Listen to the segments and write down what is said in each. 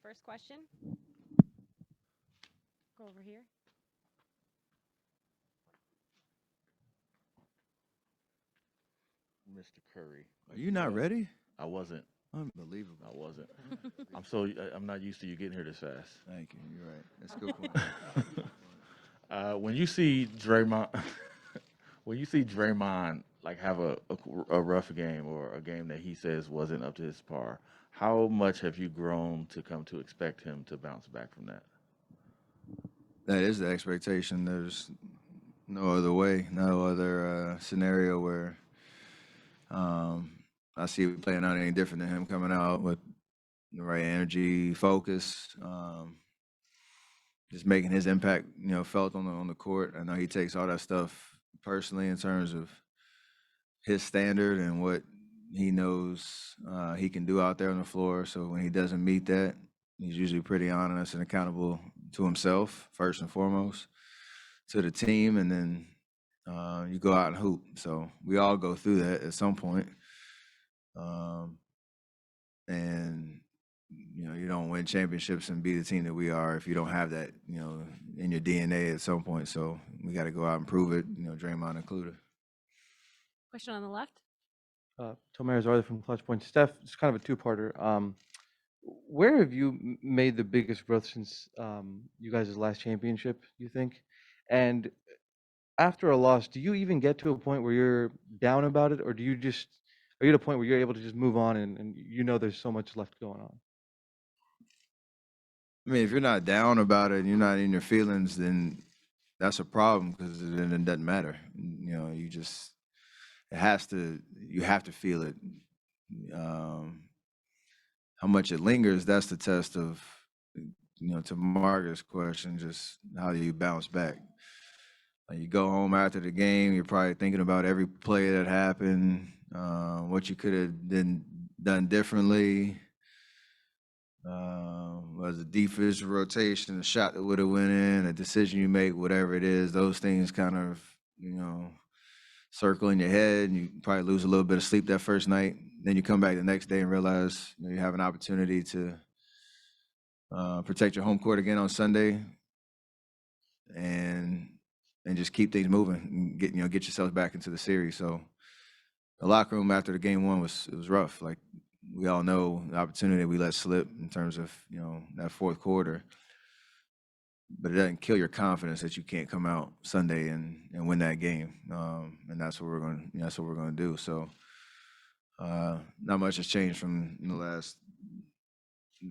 first question. Go over here. Mr. Curry. Are you not ready? I wasn't. Unbelievable. I wasn't. I'm not used to you getting here this fast. Thank you. You're right. That's a good point. When you see Draymond, when you see Draymond like have a rough game or a game that he says wasn't up to his par, how much have you grown to come to expect him to bounce back from that? That is the expectation. There's no other way, no other scenario where I see it playing out any different than him coming out with the right energy, focus, just making his impact, felt on the court. I know he takes all that stuff personally in terms of his standard and what he knows he can do out there on the floor. So when he doesn't meet that, he's usually pretty honest and accountable to himself first and foremost, to the team, and then you go out and hoop. So we all go through that at some point. And you don't win championships and be the team that we are if you don't have that, in your DNA at some point. So we got to go out and prove it, Draymond included. Question on the left. Tomer Zarda from Clutch Point. Steph, it's kind of a two-parter. Where have you made the biggest growth since you guys' last championship, you think? And after a loss, do you even get to a point where you're down about it, or are you at a point where you're able to just move on and there's so much left going on? I mean, if you're not down about it and you're not in your feelings, then that's a problem because then it doesn't matter. You have to feel it. How much it lingers, that's the test of, to Margaret's question, just how do you bounce back? You go home after the game, you're probably thinking about every play that happened, what you could have done differently. Was a defensive rotation, a shot that would have went in, a decision you make, whatever it is, those things kind of, circle in your head, and you probably lose a little bit of sleep that first night. Then you come back the next day and realize you have an opportunity to protect your home court again on Sunday, and just keep things moving and get yourselves back into the series. So the locker room after the game one was rough. Like we all know the opportunity we let slip in terms of that fourth quarter, but it doesn't kill your confidence that you can't come out Sunday and win that game. And that's what we're going to do. So not much has changed from the last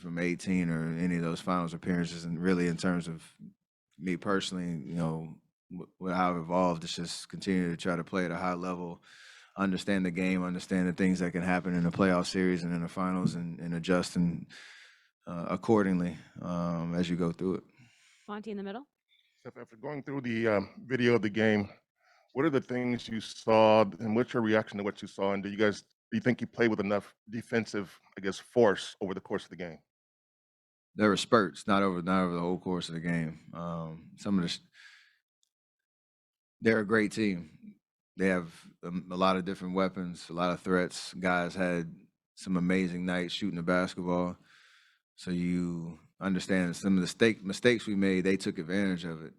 from 18 or any of those finals appearances, and really in terms of me personally, how I've evolved, it's just continue to try to play at a high level, understand the game, understand the things that can happen in the playoff series and in the finals, and adjust accordingly as you go through it. Monty in the middle. Steph, after going through the video of the game, what are the things you saw, and what's your reaction to what you saw? And do you think you played with enough defensive, force over the course of the game? There were spurts, not over the whole course of the game. They're a great team. They have a lot of different weapons, a lot of threats. Guys had some amazing nights shooting the basketball. So you understand some of the mistakes we made, they took advantage of it.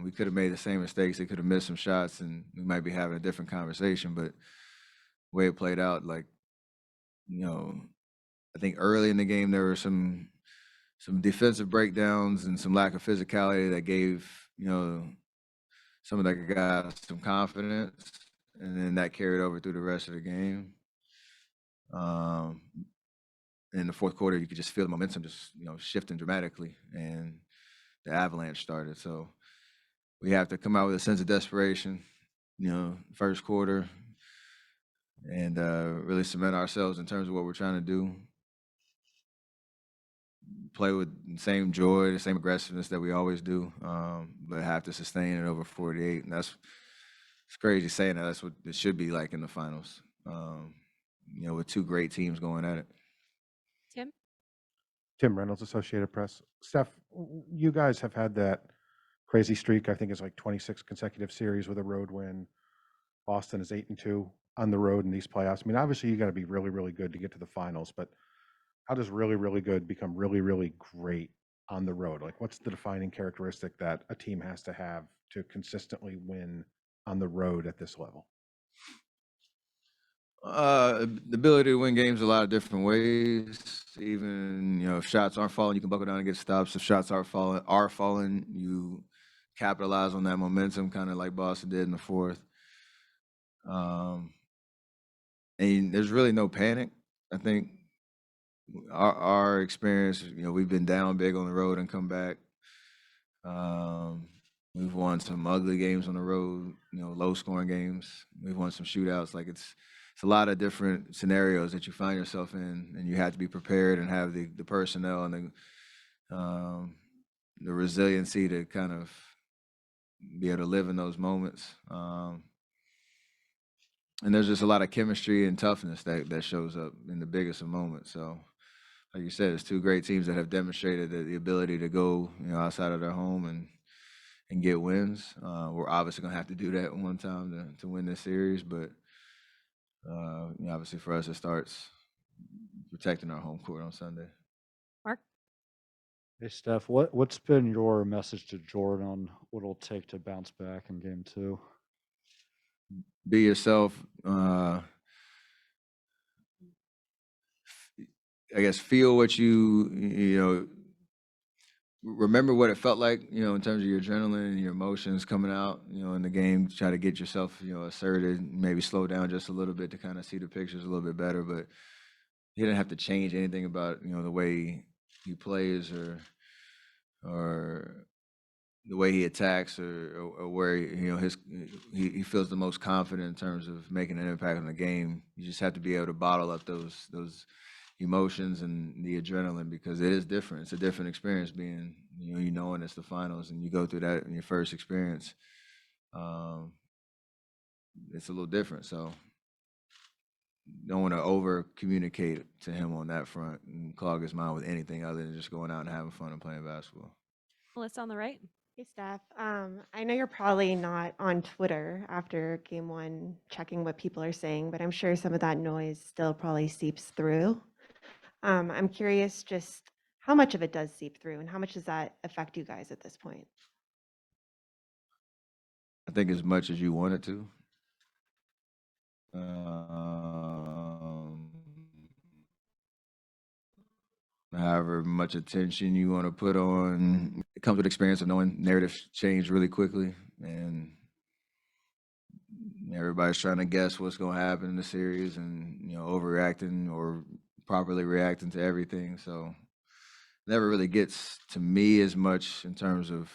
We could have made the same mistakes. They could have missed some shots, and we might be having a different conversation. But the way it played out, I think early in the game there were some defensive breakdowns and some lack of physicality that gave some of the guys some confidence, and then that carried over through the rest of the game. In the fourth quarter, you could just feel the momentum just shifting dramatically, and the avalanche started. So we have to come out with a sense of desperation, first quarter, and really cement ourselves in terms of what we're trying to do. Play with the same joy, the same aggressiveness that we always do, but have to sustain it over 48. And it's crazy saying that. That's what it should be like in the finals, with two great teams going at it. Tim Reynolds, Associated Press. Steph, you guys have had that crazy streak. I think it's like 26 consecutive series with a road win. Boston is 8-2 on the road in these playoffs. I mean, obviously you got to be really, really good to get to the finals, but how does really, really good become really, really great on the road? Like, what's the defining characteristic that a team has to have to consistently win on the road at this level? The ability to win games a lot of different ways. Even, if shots aren't falling, you can buckle down and get stops. If shots are falling, you capitalize on that momentum, kind of like Boston did in the fourth. And there's really no panic. I think our experience, we've been down big on the road and come back. We've won some ugly games on the road, low scoring games. We've won some shootouts. Like it's a lot of different scenarios that you find yourself in, and you have to be prepared and have the personnel and the resiliency to kind of be able to live in those moments. And there's just a lot of chemistry and toughness that shows up in the biggest of moments. So, like you said, it's two great teams that have demonstrated the ability to go, outside of their home and get wins. We're obviously gonna have to do that one time to win this series, but obviously for us, it starts protecting our home court on Sunday. Mark? Hey, Steph, what's been your message to Jordan on what it'll take to bounce back in game 2? Be yourself. I guess feel what remember what it felt like, in terms of your adrenaline and your emotions coming out, in the game. Try to get yourself, asserted, maybe slow down just a little bit to kind of see the pictures a little bit better. But he didn't have to change anything about, the way he plays or the way he attacks or where, he feels the most confident in terms of making an impact on the game. You just have to be able to bottle up those emotions and the adrenaline, because it is different. It's a different experience being, knowing it's the finals and you go through that in your first experience. It's a little different. So don't want to over communicate to him on that front and clog his mind with anything other than just going out and having fun and playing basketball. Melissa on the right. Hey, Steph. I know you're probably not on Twitter after game 1 checking what people are saying, but I'm sure some of that noise still probably seeps through. I'm curious just how much of it does seep through and how much does that affect you guys at this point? I think as much as you want it to. However much attention you want to put on, it comes with experience of knowing narratives change really quickly, and everybody's trying to guess what's going to happen in the series and, overreacting or properly reacting to everything. So it never really gets to me as much in terms of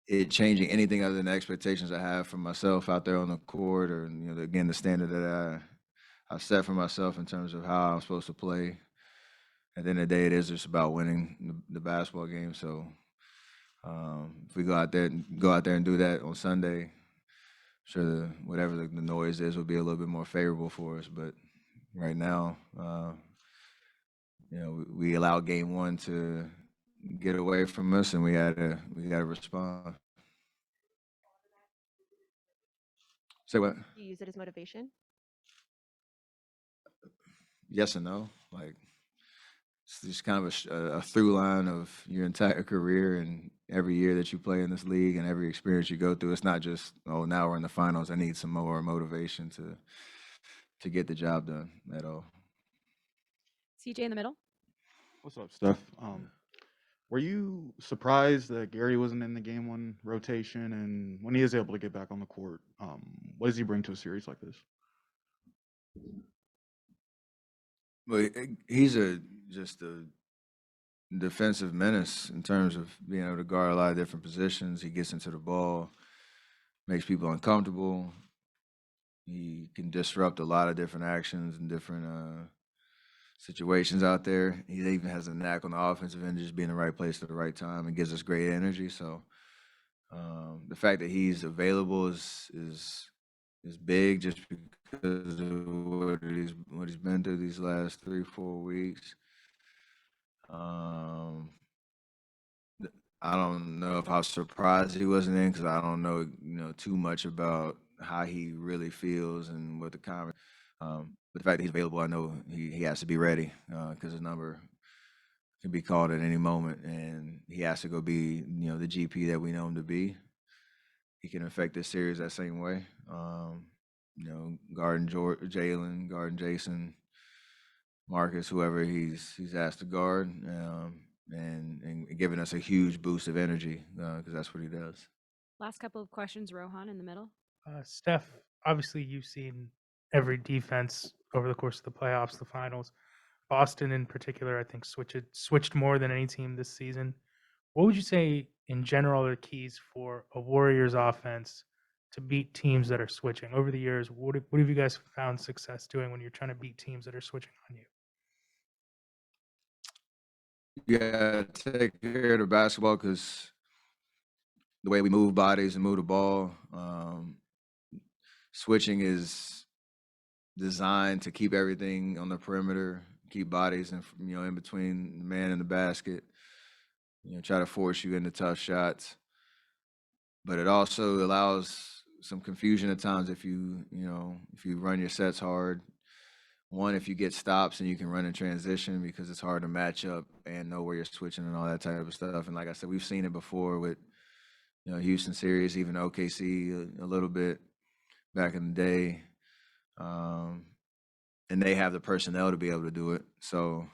it changing anything other than the expectations I have for myself out there on the court, or, again, the standard that I've set for myself in terms of how I'm supposed to play. At the end of the day, it is just about winning the basketball game. So if we go out there and do that on Sunday, I'm sure whatever the noise is will be a little bit more favorable for us. But right now, we allowed game 1 to get away from us, and we got to respond. Say what? Do you use it as motivation? Yes and no. Like, it's just kind of a through line of your entire career and every year that you play in this league and every experience you go through. It's not just, oh, now we're in the finals, I need some more motivation to get the job done at all. CJ in the middle. What's up, Steph? Were you surprised that Gary wasn't in the game 1 rotation? And when he is able to get back on the court, what does he bring to a series like this? Well, he's just a defensive menace in terms of being able to guard a lot of different positions. He gets into the ball, makes people uncomfortable. He can disrupt a lot of different actions and different situations out there. He even has a knack on the offensive end, just being in the right place at the right time, and gives us great energy. So the fact that he's available is big, just because of what he's been through these last 3-4 weeks. I don't know if I was surprised he wasn't in, because I don't know too much about how he really feels and what the comment. But the fact that he's available, I know he has to be ready because his number can be called at any moment, and he has to go be the GP that we know him to be. He can affect this series that same way. Guarding Jalen, guarding Jason, Marcus, whoever he's asked to guard, and giving us a huge boost of energy because that's what he does. Last couple of questions, Rohan in the middle. Steph, obviously you've seen every defense over the course of the playoffs, the finals. Boston in particular, I think switched more than any team this season. What would you say in general are keys for a Warriors offense to beat teams that are switching? Over the years, what have you guys found success doing when you're trying to beat teams that are switching on you? Yeah, take care of the basketball because the way we move bodies and move the ball, switching is designed to keep everything on the perimeter, keep bodies in between the man and the basket. Try to force you into tough shots, but it also allows some confusion at times if you run your sets hard. One, if you get stops and you can run in transition because it's hard to match up and know where you're switching and all that type of stuff. And like I said, we've seen it before with Houston series, even OKC a little bit back in the day. And they have the personnel to be able to do it. So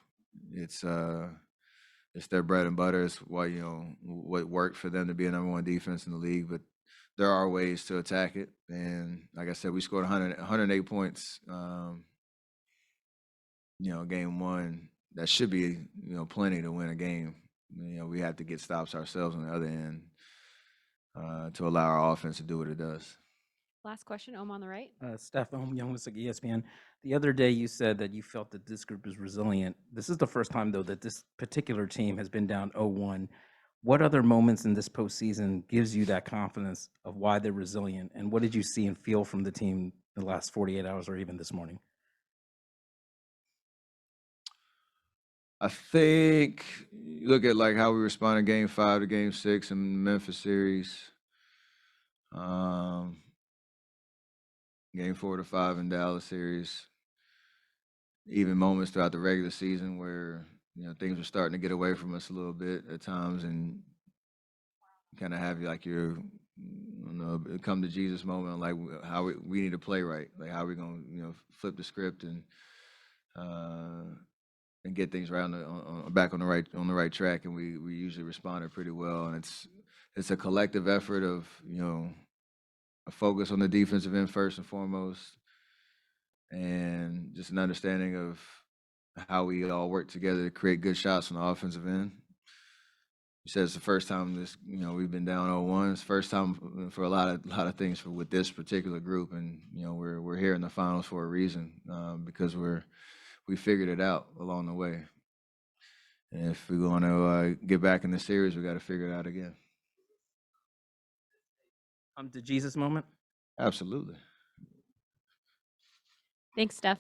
it's their bread and butter. It's why what worked for them to be a number one defense in the league. But there are ways to attack it. And like I said, we scored 108 points. Game one, that should be, plenty to win a game. We have to get stops ourselves on the other end to allow our offense to do what it does. Last question, Ohm on the right. Steph, Young with ESPN. The other day you said that you felt that this group is resilient. This is the first time, though, that this particular team has been down 0-1. What other moments in this postseason gives you that confidence of why they're resilient? And what did you see and feel from the team the last 48 hours or even this morning? I think you look at like how we responded Game 5 to Game 6 in the Memphis series. Game 4 to 5 in Dallas series. Even moments throughout the regular season where things were starting to get away from us a little bit at times, and kind of have like your come to Jesus moment, like how we need to play right, like how we're gonna flip the script and get things right back on the right track, and we usually responded pretty well, and it's a collective effort of a focus on the defensive end first and foremost, and just an understanding of how we all work together to create good shots on the offensive end. You said it's the first time we've been down 0-1. It's the first time for a lot of things with this particular group, and we're here in the finals for a reason because we figured it out along the way. And if we want to get back in the series, we got to figure it out again. The Jesus moment? Absolutely. Thanks, Steph.